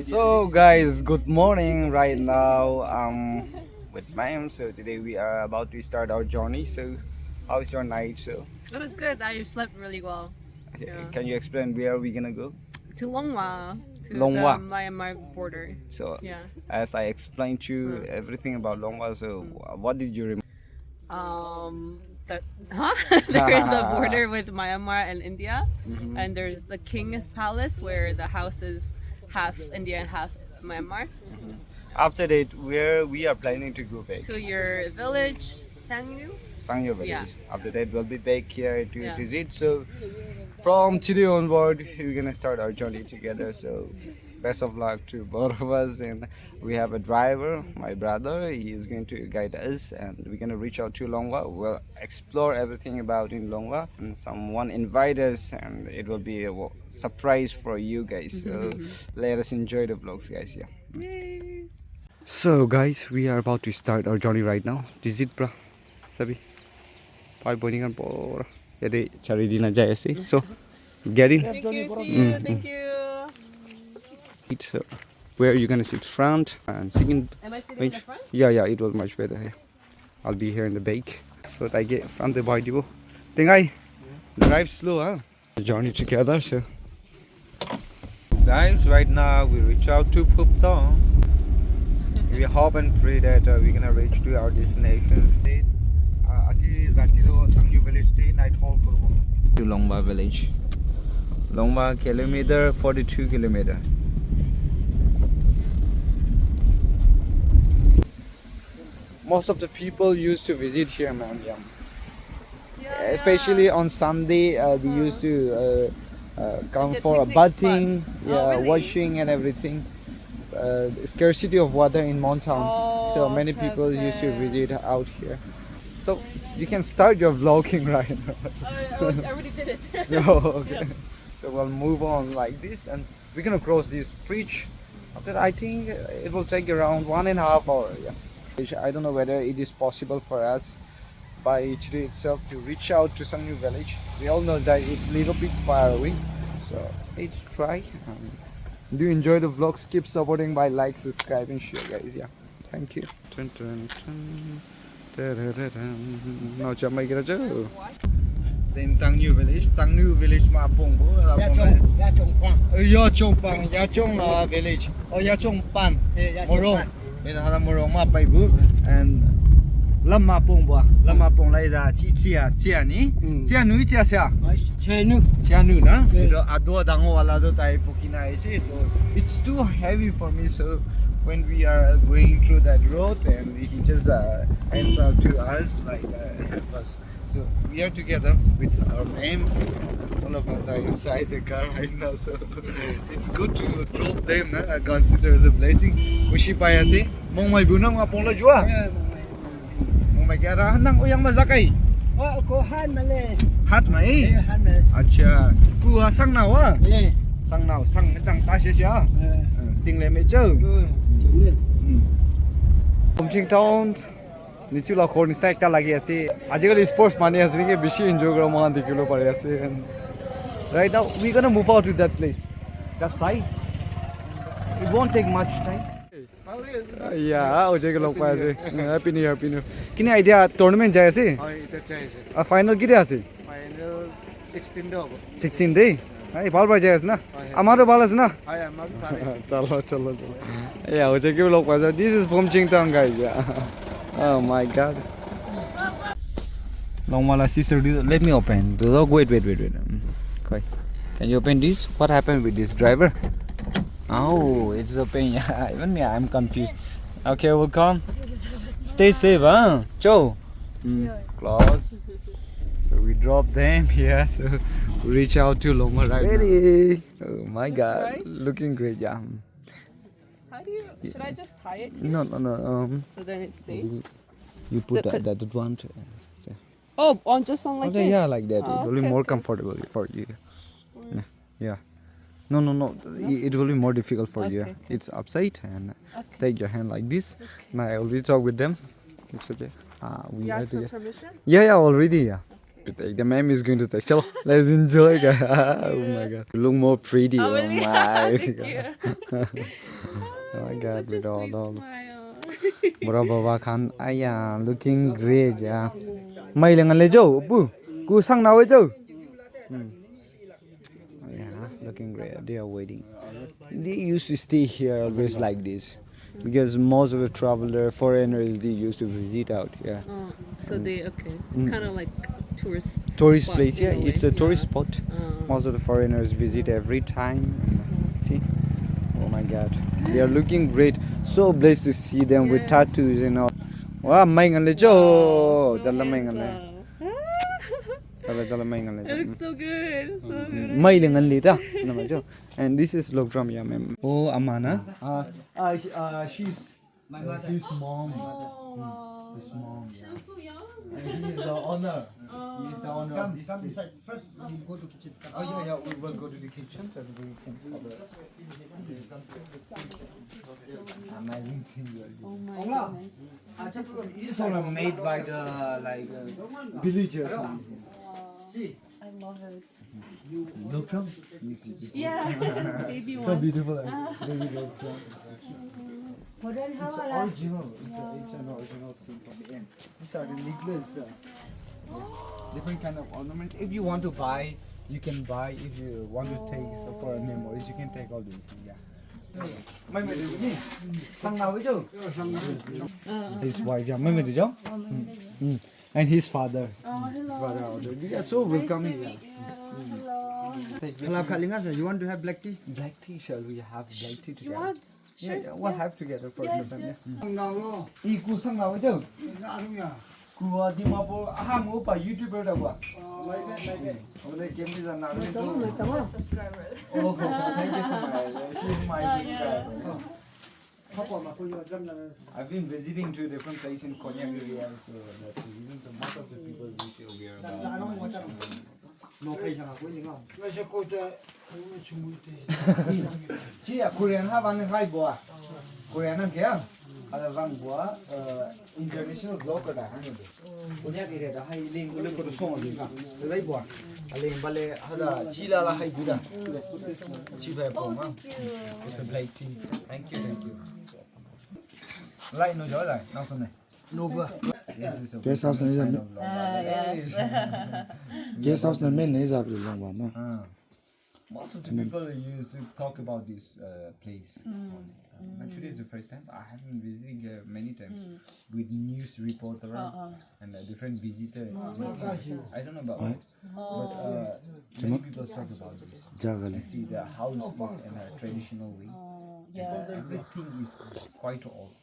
So guys, good morning. Right now with ma'am. So today we are about to start our journey. So how's your night? So It was good. I slept really well. Yeah. can you explain where are we gonna go? To Longwa, to Longwa. the Myanmar border. So Yeah. as I explained to you everything about Longwa, so what did you remember? That there is a border with Myanmar and India, and there's the King's Palace where the house is half India and half Myanmar. After that, where we are planning to go back? To your village, Sangyu. Sangyo village. Yeah. After that, we'll be back here to Yeah. visit. So from today onward, we're gonna start our journey together. So best of luck to both of us. And we have a driver, my brother. He is going to guide us, and we're gonna reach out to Longwa. We'll explore everything about in Longwa, and someone invite us, and it will be a surprise for you guys. So let us enjoy the vlogs, guys. Yeah. Yay! So guys, we are about to start our journey right now. This is bra, sabi. Pai boarding and por. Jadi cari dina jaya sih. So get in. Thank you. See you. Thank you. So where are you gonna sit? Front and second Am I sitting in bench? the front? Yeah, it was much better. Yeah. I'll be here in the back. So that I get from the body. Think drive slow, huh? The journey together. So guys, right now we reach out to Puptong. We hope and pray that we're gonna reach to our destination. To Longwa village. Longwa kilometer 42 kilometer. Most of the people used to visit here, man. Yeah. Especially on Sunday, they used to come It's a for a picnic bathing, spot. Oh, really? washing and everything. Scarcity of water in Montown, so Oh, many people used to okay. visit out here. So you can start your vlogging right now. I already did it. No, okay. So we'll move on like this, and we're gonna cross this bridge. After that, I think it will take around 1.5 hours. Yeah. Which I don't know whether it is possible for us by today itself to reach out to Sangyu village. We all know that it's a little bit far away, so let's try. Do you enjoy the vlogs? Keep supporting by like, subscribe, and share, guys. Yeah, thank you. Now jump make it a then Tangyu village ma pongbo Ya Chong village. Oh Ya Chong Pan Morong. It's a Morong ma pai bu and Lama pongbo Lama pong lai da chi chia ni chia nu chia sia chia nu na ito ado dango wala do tai pukina isi. So it's too heavy for me, so when we are going through that road and he just hands out to us like help us. So we are together with our name. All of us are inside the car right now, so it's good to drop them. I consider as a blessing. Wishi paya si mong mai bunang apong la jua. Mong mai kaya nang uyang mazakai. Ko han mà lên. Hat mai. Han mà. Acha. Ku sang nào à? Sang nào sang cái tang ta xia xia. tinglemkonyak. Homestay. Nichu la corn stack ta lagi ase. Ajikali sports mani ase ke bishi enjoy gara man dikilo pare ase. Right now we're gonna move out to that place. That side. It won't take much time. Yeah, ojek log pa ase. Happy new year, happy new. Kini idea tournament jai ase? A final kite ase? Final 16 do. 16 day. Hey, ball bar jai ase na? Amaro ball ase na? Chalo. Yeah, ojek log pa ase. This is Homestay, guys. Yeah. Oh my god. Longwala sister, let me open. Wait. Okay. Can you open this? What happened with this driver? Oh, it's open. Yeah, even me, I'm confused. Okay, welcome. Stay safe, huh? Joe. Close. So we drop them here. So we reach out to Longwa right now. Oh my god, right? looking great. Yeah. How do you? Should I just tie it? No. So then it stays. You put The- that one. Oh, on just on like Okay, this. yeah, like that. Oh, It will be okay, more okay. comfortable for you. Yeah. No. It will be more difficult for you. Okay. It's upside and Okay. take your hand like this. Now I already talk with them. It's okay. We You are asked for together. permission? Yeah, already. Yeah. to take. The ma'am is going to take. Chalo, let's enjoy. Oh my god. You look more pretty. Oh, really? my Thank god. you. Oh my god, Such with a all sweet the smile. Bro Baba Khan, looking great, yeah. Mai lang le jo, bu. Ku sang na we jo. Yeah, looking great. They are waiting. They used to stay here always like this. Because most of the traveler, foreigners, they used to visit out, yeah. Oh, so it's kind of like tourist spot Place, in yeah. a way. It's a tourist spot. Oh. Most of the foreigners visit every time. See? Oh my god. They are looking great. So blessed to see them with tattoos and all. Wow, mai ngan le jo. So Jalla mai ngan le. handsome. Jalla mai ngan le. It looks so good. So good. Mai le ngan le ta. Na ma jo. And this is Lokdram ya ma'am. Oh, Amana. She's my mother. His mom. Oh, His mom. Yeah. I'm so young. And he is the owner. He is the owner of this. Come inside. First, we go to kitchen. Oh yeah, we will go to the kitchen and we can cover. Amazing thing. Oh my goodness. It's all made by the villagers. See. I love it. Lokdram? You see this? Yeah, baby one. So beautiful. Baby Lokdram. It's original. It's an original thing from the end. These are the necklaces. Different kind of ornaments. If you want to buy, you can buy. If you want to take for memories, you can take all these. Yeah. Mai mai được nhỉ? Sang nào với chú? His wife, yeah. Mai mai được không? And his father. His father ordered. Yeah, so welcoming. Hello, Kalinga, sir. You want to have black tea? Black tea, shall we have black tea together? You want? Yeah, we'll have together for Yes, them. yes. Iku sang nào với chú? Ku di mapo mo pa YouTuber da ba. Ole game is an Subscribers. Oh, thank you so much. She's my subscriber. I've been visiting to different places in Konyak area, so that's the reason the most of the people visit over here about. Chị à, Korean ha văn hai bùa, Korean ăn kia, ada văn bùa, international blogger đã hàng được. Konyak area đã hay link của cái song gì cả, từ đấy bùa, link bale ada chị là hay bùa, chị phải bùa mà. It's a black tea. Thank you. Lại nói giỏi lại, nào xong này. Guest house này làm Yes. Guest house này mình này làm được longwa mà. Most of the people used to talk about this place. Actually, it's the first time. I haven't visited many times with news reporter and different visitor. I don't know about it, but many people talk about this. You see, the house is in a traditional way. Everything is quite old.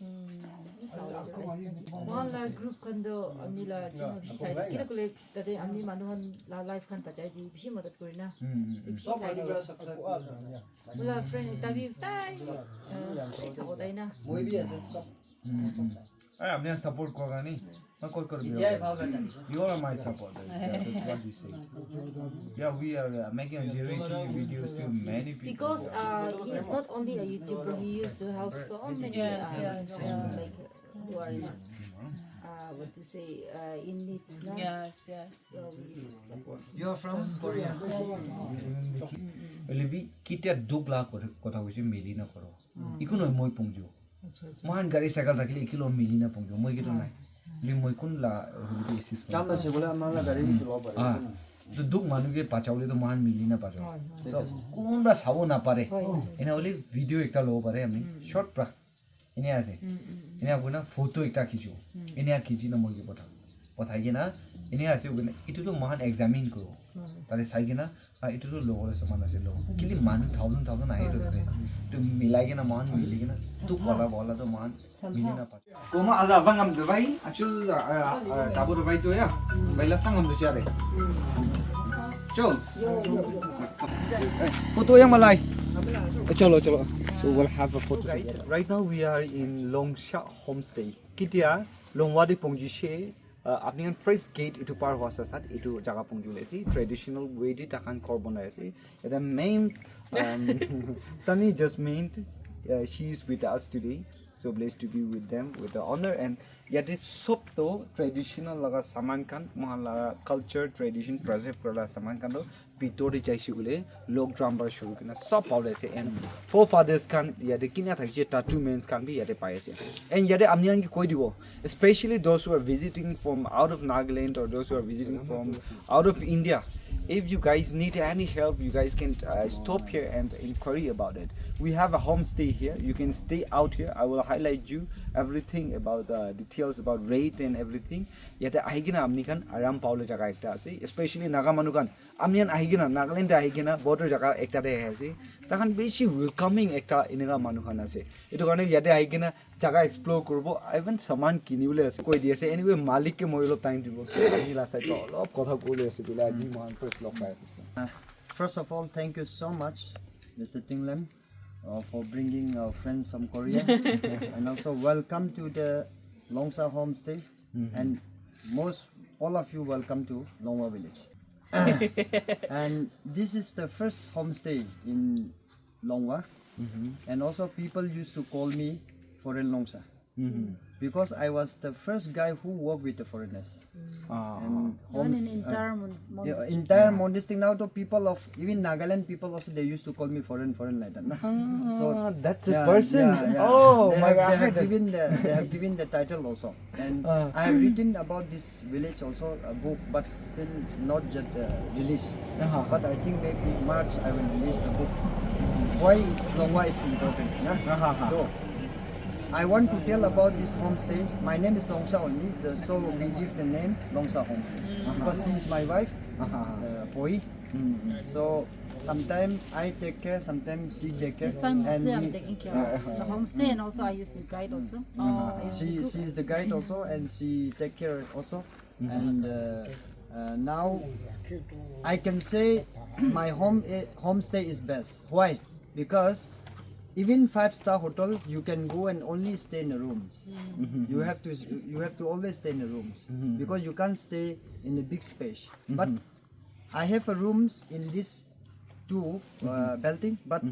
One group condo amila jino side kila kule tade amni manuhan la life kan tajai di bisi madat korina bisi side mula friend tabi tai isa odai na I'm not support Kogani. You are my supporter. That's what we say. Yeah, we are making a JRT videos to many people. because he is not only a YouTuber, he used to have so many friends like who are what to say in needs now. Yes. So we support. You are from Korea? Lebi kita dubla kota husi mili na koro. Iku no moi pungju. Mahan gari cycle takili ikilo mili na pungju. Moi gitu nai. Li moi kun la huli isis. Kama se bola amala gari ni chalo pare. Ah. तो दुख मानु के पाचाउले तो महान मिली ना पाचाउ तो कौन बा सावो ना पारे इन्हें ओले वीडियो एक लो पारे हमने शॉर्ट प्रा इन्हें ऐसे इन्हें आपको ना फोटो एक खींचो इन्हें खींची ना मुझे बताइए ना इन्हें ऐसे होगा ना इतो तो महान एग्जामिन करो तारे साइके ना इतो तो लोगों से समान ऐसे लोग किली मानु थाउजेंड आए तो मिलाएंगे ना महान मिलेगी ना तो वाला तो महान मिली ना पाचाउ कोमा आजा बंगम दवाई अचल टाबू दवाई तो या बैला संगम तो चारे Chol. Photo yang malai. Cholo. So we'll have a photo together. Right now we are in Longsha Homestay. Kitia Longwa di Pongji she. Apni an first gate itu par wasa sat itu jaga Pongji lesi. Traditional way di takan korbon lesi. And the main Sunny just meant she is with us today. So blessed to be with them with the honor and yet it's sob to traditional laga saman kan mahala culture tradition preserve kara saman kan do pitori chaisi ule lok drummer shuru kina sob paule se and forefathers kan yate kinya thakje tattoo men kan bi yate pai ase and yate amnian ki koi dibo especially those who are visiting from out of Nagaland or those who are visiting from out of India. If you guys need any help, you guys can stop here and inquiry about it. We have a homestay here. You can stay out here. I will highlight you everything about details about rate and everything. Yete ahigina amni kan aram paule jaga ekta ase. Especially naga manu kan amnian ahigina Nagaland ahigina border jaga ekta de ase. Takan beshi welcoming ekta inega manu kan ase. Etu karone yete ahigina jaga explore korbo. Even saman kinibule ase. Koi di ase. Anyway malik ke moilo time dibo. Ahila sai to lop kotha kole ase bila aji man first lok pai ase. First of all, thank you so much, Mr. Tinglem, for bringing our friends from Korea, and also welcome to the Longsa Homestay, and all of you welcome to Longwa village. And this is the first homestay in Longwa, and also people used to call me Foreign Longsa. Because I was the first guy who worked with the foreigners. And entire Mon district now the people of even Nagaland people also they used to call me foreign like that. So that's a person. Oh they my God. They have given the title also. And I have written about this village also a book, but still not yet released. But I think maybe March I will release the book. Why Longwa is important? So, I want to tell about this homestay. My name is Longsa only, so we give the name Longsa Homestay. Because she is my wife, Poi. So sometimes I take care, sometimes she take care. This time mostly I'm taking care of the homestay and also I use the guide also. She is the guide also and she take care also. And now I can say my homestay is best. Why? Because even 5-star hotel, you can go and only stay in the rooms. You have to always stay in the rooms because you can't stay in a big space. But I have a rooms in this two building, but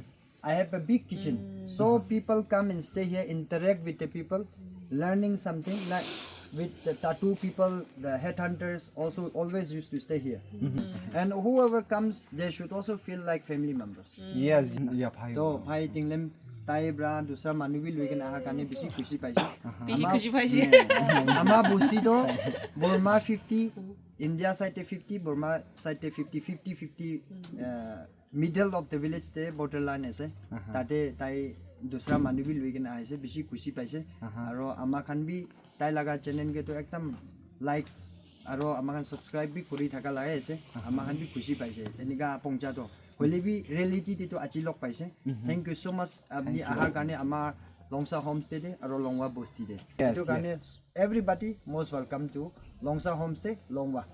I have a big kitchen. So people come and stay here, interact with the people, learning something like with the tattoo people, the headhunters also always used to stay here. And whoever comes, they should also feel like family members. Yes, yeah, bhai. So, bhai tinglam tai bra dusra manu bi loike na kane bisi khushi paise. Khushi paise. Ama busti to Burma 50, India side 50, Burma side 50, middle of the village te borderline ase. Tate tai dusra manu bi loike na aise bisi khushi paise. Aro ama khan bi tai laga channel ke to ekdam like aro ama khan subscribe bi kuri thaka lagai ase ama khan bi khushi paise enika pongcha to hole bi reality ti to achi lok paise. Thank you so much apni aha karne amar Longsa Homestay de aro Longwa Bosti de eto karne everybody most welcome to Longsa Homestay Longwa.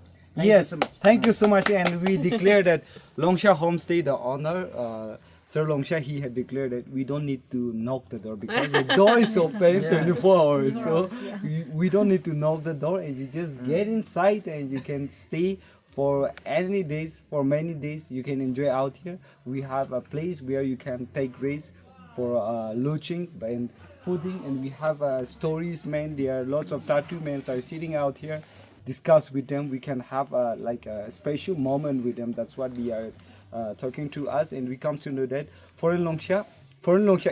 Thank you so much and we declare that Longsha Homestay the honor Sir Longsha, he had declared that we don't need to knock the door because the door is open 24 hours. So we don't need to knock the door and you just get inside and you can stay for any days, for many days. You can enjoy out here. We have a place where you can take rest for lodging and fooding, and we have stories men. There are lots of tattoo men are sitting out here. Discuss with them. We can have like a special moment with them. That's what we are talking to us, and we come to know that Foreign Longsha,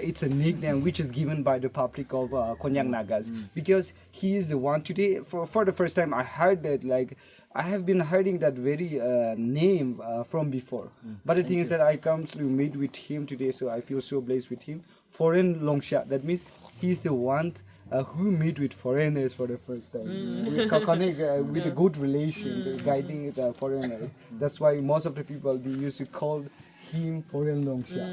it's a nickname which is given by the public of Konyak Nagas because he is the one today. For the first time, I heard that like I have been hearing that very name from before, but the thing is that I come to meet with him today, so I feel so blessed with him. Foreign Longsha, that means he's the one who meet with foreigners for the first time. We connect with a good relation, guiding the foreigners. That's why most of the people they used to call him Foreign Longsha.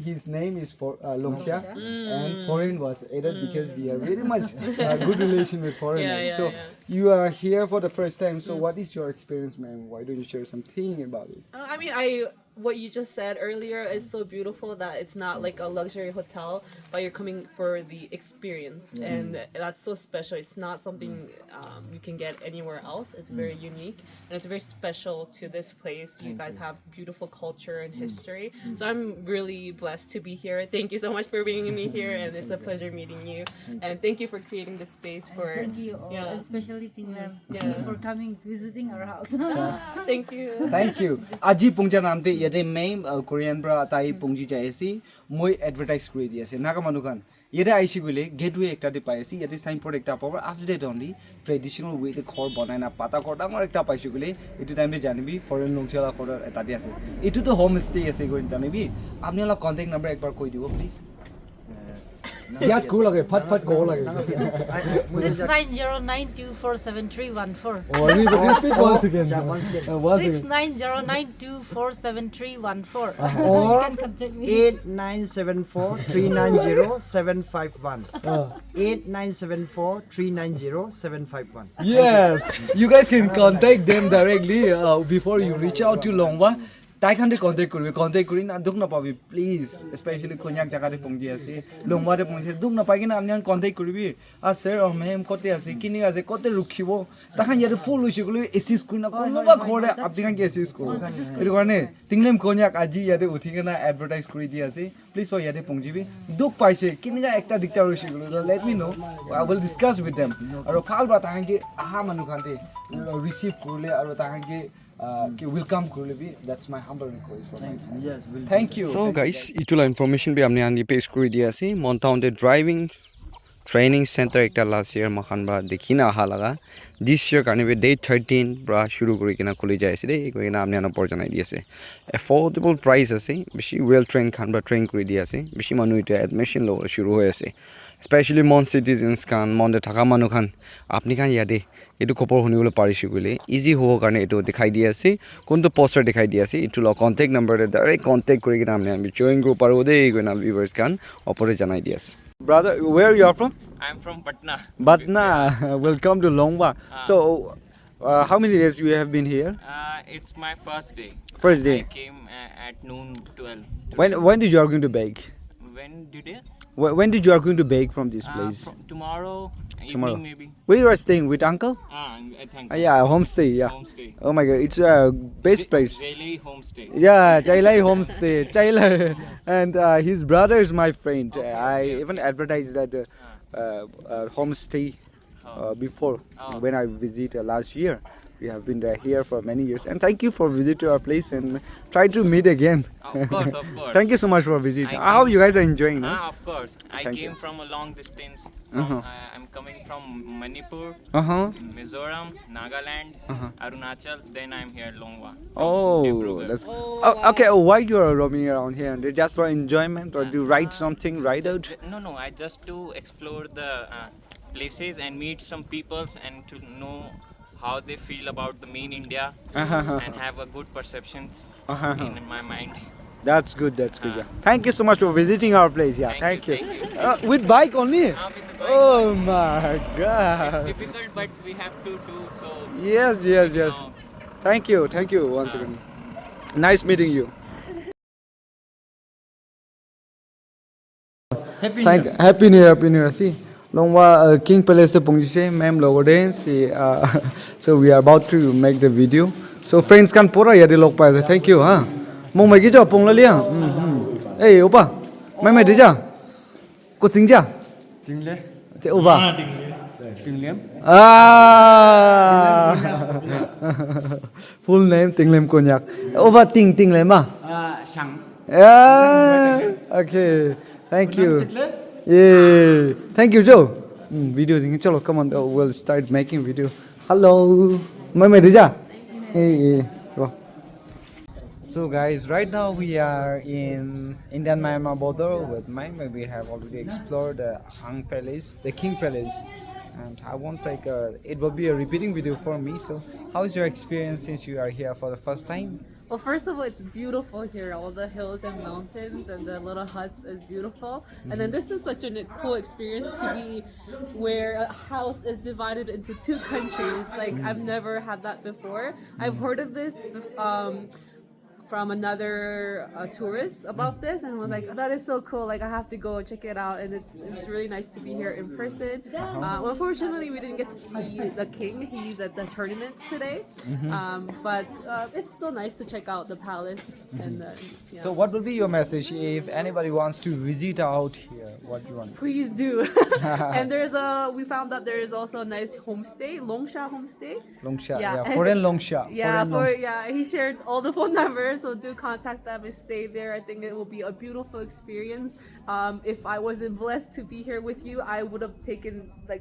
His name is Longsha, and foreign was added because we are very much good relation with foreigners. You are here for the first time. So what is your experience, ma'am? Why don't you share something about it? I mean, what you just said earlier is so beautiful that it's not like a luxury hotel, but you're coming for the experience, and that's so special. It's not something you can get anywhere else. It's very unique, and it's very special to this place. You guys have beautiful culture and history, so I'm really blessed to be here. Thank you so much for bringing me here, and it's a pleasure meeting you. And thank you for creating this space for. Thank you all, Yeah. especially Tinglam, Yeah. for coming visiting our house. Thank you. Thank you. Aji pungja namte yate main Korean bra tai pungji jaisi moi advertise kuri diase naga manukan yate aisi gule gateway ekta de paisi yate signboard ekta power after that only traditional way the khor banai na pata khor dangor ekta paisi gule etu time de janibi foreign longchala khor eta de ase etu to home stay ase goin janibi apni la contact number ekbar koi dibo please याद को लगे फट फट को लगे 6909247314. और भी repeat once again 6909247314. Or You can contact me. 8974390751. 8974390751. Yes, you guys can contact them directly before you reach out to Longwa. Tai khan de contact kuri na duk na pabi please, especially Konyak jaga de pongji ase Longwa de pongji duk na pagi na amnian contact kuri sir or ma'am kote ase kini ase kote rukhibo ta khan yare full hoise gule assist kuri na kono ba khore apni khan ke assist ko etu karone tinglemkonyak aji yare uthi na advertise kuri di ase please for yare pongji bi duk paise kini ga ekta dikta hoise gule let me know, I will discuss with them aro phal ba ta khan ke aha manu khan de receive kurle aro ta khan ke welcome kurlebi. That's my humble request for my side. Yes, Thank you. So guys, itula information bi amne ani page kuri dia ase Mountain driving training center ekta last year makhan ba dekhina aha laga this year karne be day 13 bra shuru kuri kina khuli jai ase de koi na amne ana por janai di ase affordable price ase beshi well trained khan ba train kuri di ase beshi manu ita admission lo shuru hoy ase especially mon citizens kan mon de thaka manu khan apni khan yade etu khopor huni bole parisu gole easy hobo karne etu dekhai di ase konto poster dekhai di ase etu lo contact number de direct contact kuri kina amne ami join group paro de goina viewers kan opore janai di ase. Brother, where you are from? I'm from Patna. Patna. Welcome to Longwa. So how many days you have been here? It's my first day. First day. I came at noon 12. When did you are going to bake? When did you? When did you are going to bake from this place? Tomorrow Tomorrow. evening maybe. Where you are staying with uncle? I think. Yeah, homestay. Yeah. Homestay. Oh my God, it's a best place. Really homestay. Yeah, Chailai homestay. Chailai, and his brother is my friend. I even advertised that homestay before when I visited last year. We have been here for many years, and thank you for visiting our place and try to meet again. Of course, of course. Thank you so much for visiting. I hope you guys are enjoying. No? Of course. I Thank came you. from a long distance. I'm coming from Manipur, Mizoram, Nagaland, Arunachal. Then I'm here Longwa. Oh, that's okay. Why you are roaming around here? Just for enjoyment, or do you ride something, ride out? No. I just to explore the places and meet some peoples and to know how they feel about the main India and have a good perceptions in my mind. That's good. That's good. Yeah. Thank you so much for visiting our place. Yeah. Thank you. With bike only? With the bike. Oh my God. It's difficult, but we have to do so. Yes. Now, Thank you once again. Nice meeting you. Happy New Year. See, Longwa King Palace pungji se ma'am logo de. See, so we are about to make the video. So friends can pura yadi log pa. Thank you. Mong mai ki jo pong la liya. Hey, opa. Mai de ja. Ko sing ja. Tingle. Te opa. Tinglem. Full name tinglemkonyak. Opa tinglem ah. Sang. Yeah. Okay. Thank you. Yeah. Thank you, Joe. Video thing. Chalo, come on. We'll start making video. Hello. Mai de ja. Hey. So guys, right now we are in Indo-Myanmar border with Myanmar. We have already explored the Ang Palace, the King Palace, and I won't take it will be a repeating video for me. So how is your experience since you are here for the first time? Well, first of all, it's beautiful here. All the hills and mountains and the little huts is beautiful. And then this is such a cool experience to be where a house is divided into two countries. Like I've never had that before. I've heard of this from another tourist about this and was like, that is so cool, like I have to go check it out, and it's really nice to be here in person. Unfortunately we didn't get to see the king, he's at the tournament today, but it's still nice to check out the palace. And yeah. So what will be your message if anybody wants to visit out here? What do you want? Please do. And we found that there is also a nice homestay, Longsha homestay. Longsha, Yeah. foreign Longsha. Yeah, foreign he shared all the phone numbers, so do contact them and stay there. I think it will be a beautiful experience. If I wasn't blessed to be here with you, I would have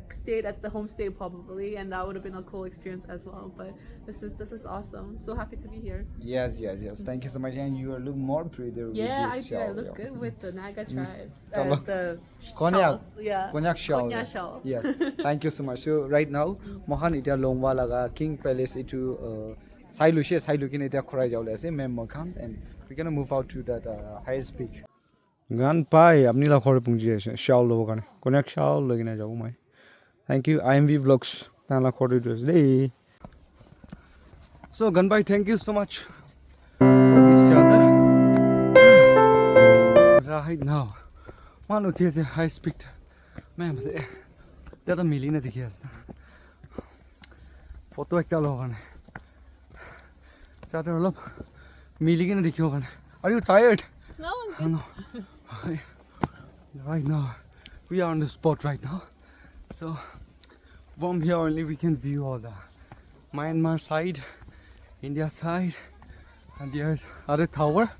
stayed at the homestay probably, and that would have been a cool experience as well. But this is awesome. I'm so happy to be here. Yes. Thank you so much, and you look more pretty. With Yeah, this I do. shawl, I look good with the Naga tribes. Chalo. The Konyak. shawls, yeah. Konyak shawl. Konyak shawl. Yes. Thank you so much. So right now, Mohan ita longwa laga King Palace itu Sailu kin ita khorai jaule ase mem Mohan, and we're gonna move out to that highest peak. Gan pai apni la khore pungji ase shawl lobo kane Konyak shawl lagina jau mai. Thank you IMV vlogs tan la khore do ase. So Ganbai, thank you so much for this jada. Right now, man uthi ase high speed. Ma'am say tada mili na dikhi ase. Photo ekta lo bane. Jada olop mili ke na dikhiyo bane. Are you tired? No, I'm good. No. Right now, we are on the spot right now. So from here only we can view all the Myanmar side, India side, and there's other tower.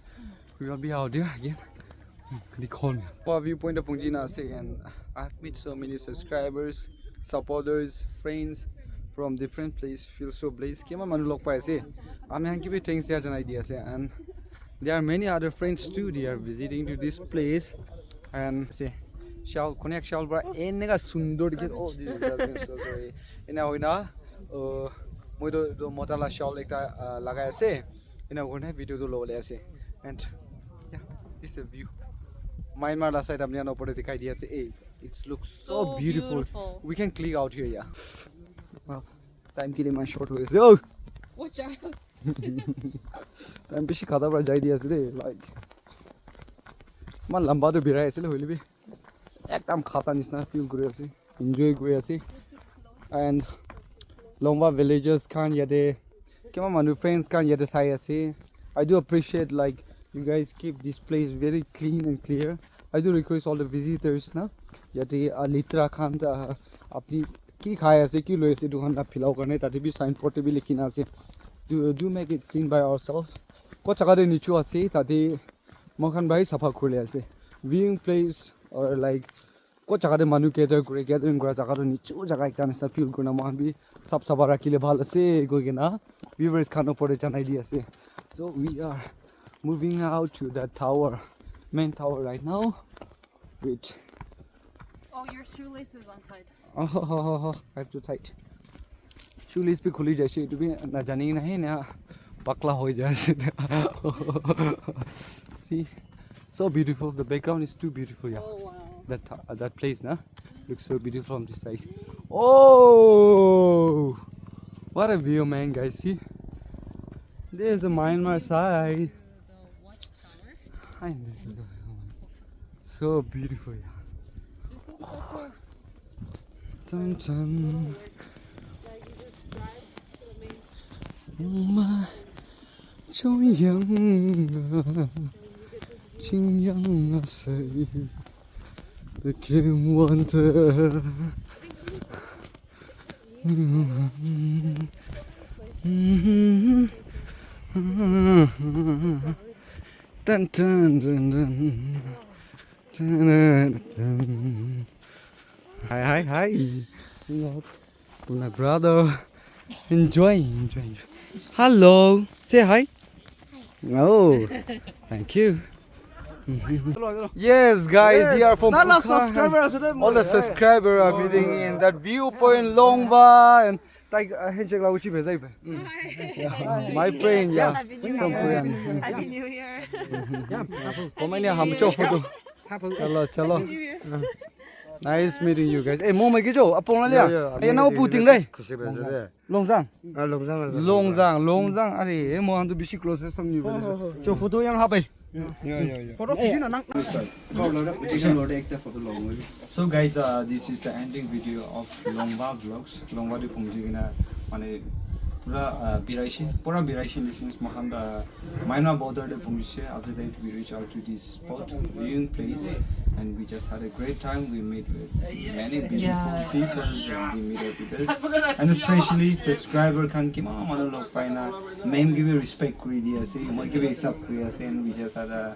We will be out there again. They call me. For viewpoint of Pungjina say, and I've met so many subscribers, supporters, friends from different places. Feel so blessed. Kema manu log pai say, I'm gonna give you things there's an idea say, and there are many other friends too. They are visiting to this place, and say, shall Konyak shall bra enega sundor get. Oh, this is so sorry. Ina hoina, moi do motala shall ekta lagai ase. Ina hoina video do lo le ase, and yeah, this is a view. Myanmar la side apni opor dikhai diya ase. Hey, it looks so beautiful. We can click out here, yeah. Well, time ke liye my short hoye ase. Oh, Watch out. time beshi khada pra jai diya ase le, like man lamba to birai ase le hoile be ekdam khata nisna feel gori ase, enjoy gori ase. And longwa villagers kan yate kema manu friends kan yate sai ase. I do appreciate like you guys keep this place very clean and clear. I do request all the visitors na yate litra khan ta apni ki khaya ase ki loi ase dukan la philau karne tate bi sign board te bi likhina ase. Do make it clean by ourselves. Ko jaga de nichu ase tate mokhan bhai safa khule ase. Viewing place or like ko jaga de manu gathering gora jaga to nichu jaga ekta nista feel korna mokhan bi sab saba rakhile bhal ase goigena viewers khan opore janai di ase. So we are moving out to that tower, main tower right now. Wait. Oh, your shoelace is untied. Oh, I have to tight. Shoelace bhi khuli jaise to bhi na jani nahi na pakla ho jaise. See, so beautiful. The background is too beautiful. Yeah. Oh wow. That place, na, looks so beautiful from this side. Oh, what a view, man, guys. See, there's the Myanmar side. And this is so beautiful. Yeah. This is such a Dun, dun. like you just drive to the main. Ma, 中央啊，中央啊，谁的天晚的？Dun dun dun dun. Dun, dun. Hi. My brother. Enjoy. Hello. Say hi. Oh, thank you. Yes, guys, they are from All the subscribers are meeting in that viewpoint Longwa and like handshake la uchi bhai. My friend, yeah, from Korean. Happy New Year. Komainya ham cho photo. Chalo. Nice meeting you guys. Eh, mo mai ke jo apong la lia. Eh, na puting dai. Longzang. Longzang. Are mo han tu bisi close sang new village. Jo photo yang ha pai. Photo kijina nang. So guys, this is the ending video of Longwa vlogs. Longwa de Pungjina mane pura Biraishi listeners Mahanda Minor Border de Pungshe. After that we reach out to this spot viewing place and we just had a great time. We met with many beautiful people and we meet up with us. And especially subscriber kan kima mano log paina mem give respect kuri dia se moi give accept kuri ase and we just had a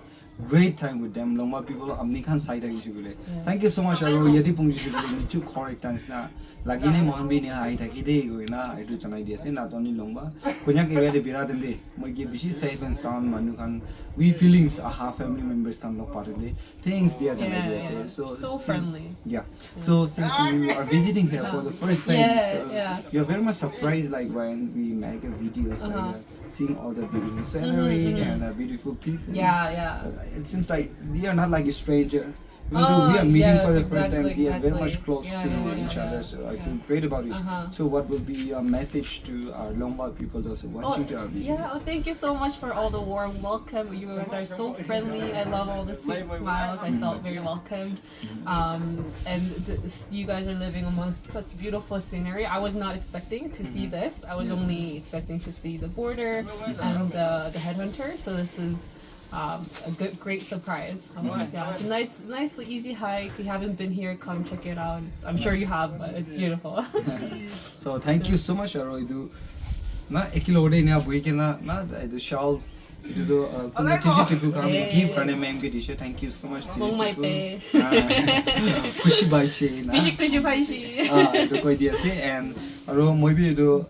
great time with them. Longwa people amni khan side agi chule. Thank you so much aro yadi Pungshe chule nichu correct times na lagi ne mohan bi ne hai thaki de go na edu chanai dia se not only Longwa Konyak area de bira dem de moi give bishi safe and sound manu khan we feelings a half family members kan log part de things dia chanai dia se so friendly. Yeah. So since you are visiting here for the first time, you're very much surprised like when we make a videos like, seeing all the beautiful scenery and beautiful people. Yeah. It seems like they are not like a stranger. Even though we are meeting for the first time, we are very much close to each other. So I feel great about it. So what will be your message to our Longwa people those who watching to our video? Thank you so much for all the warm welcome. You guys are so friendly. I love all the sweet smiles. I felt very welcomed. You guys are living amongst such beautiful scenery. I was not expecting to see this. I was only expecting to see the border and the headhunter. So this is a great surprise. Yeah, it's a nice, easy hike. If you haven't been here, come check it out. I'm sure you have, but it's beautiful. So thank you so much, Aro. Idu na ekilode na buikena na idu shawl idu do tipu kam give karne ma'am ke dishe. Thank you so much. Mong mai pe. Kushi bai she na. Kushi bai she. Idu koi dia se and Aro moi bi idu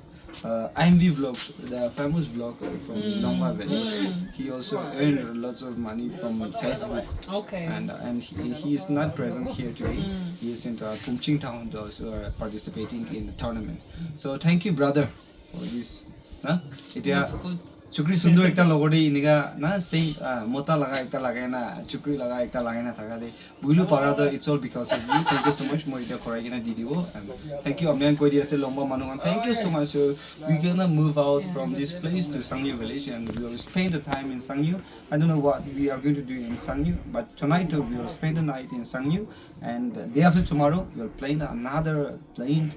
IMV vlog, the famous vlogger from Longwa village. He also earned lots of money from Facebook. Okay. And he is not present here today. He is in Kumching town. Those who are participating in the tournament. So thank you, brother, for this. That's good. Chukri sundur ekta logode iniga na same mota laga ekta lagai na chukri laga ekta lagai na thakade builu parada. It's all because of you. Thank you so much moi ita korai kina didibo and thank you amyan koi diase Longwa manukan. Thank you so much. So we're gonna move out from this place to Sangyu village and we will spend the time in Sangyu. I don't know what we are going to do in Sangyu, but tonight we will spend the night in Sangyu and day after tomorrow we will plan another plane.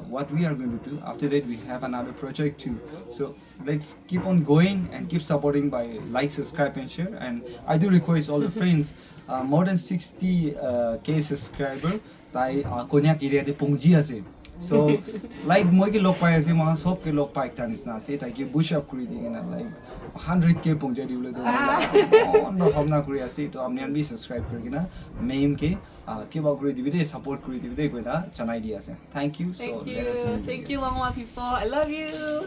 What we are going to do after that, we have another project too. So let's keep on going and keep supporting by like, subscribe and share. And I do request all the friends, more than 60k subscriber by Konyak area de Pongji ase. So like moi ke log pai ase ma sob ke log pai tanis na se tai ke push up kuri ding na like 100k Pongji dibule do no bhamna kuri ase to amnian bi subscribe kuri kina main ke ke ba kuri dibide support kuri dibide ko na chanai dia ase. Thank you. Thank you Longwa people. I love you.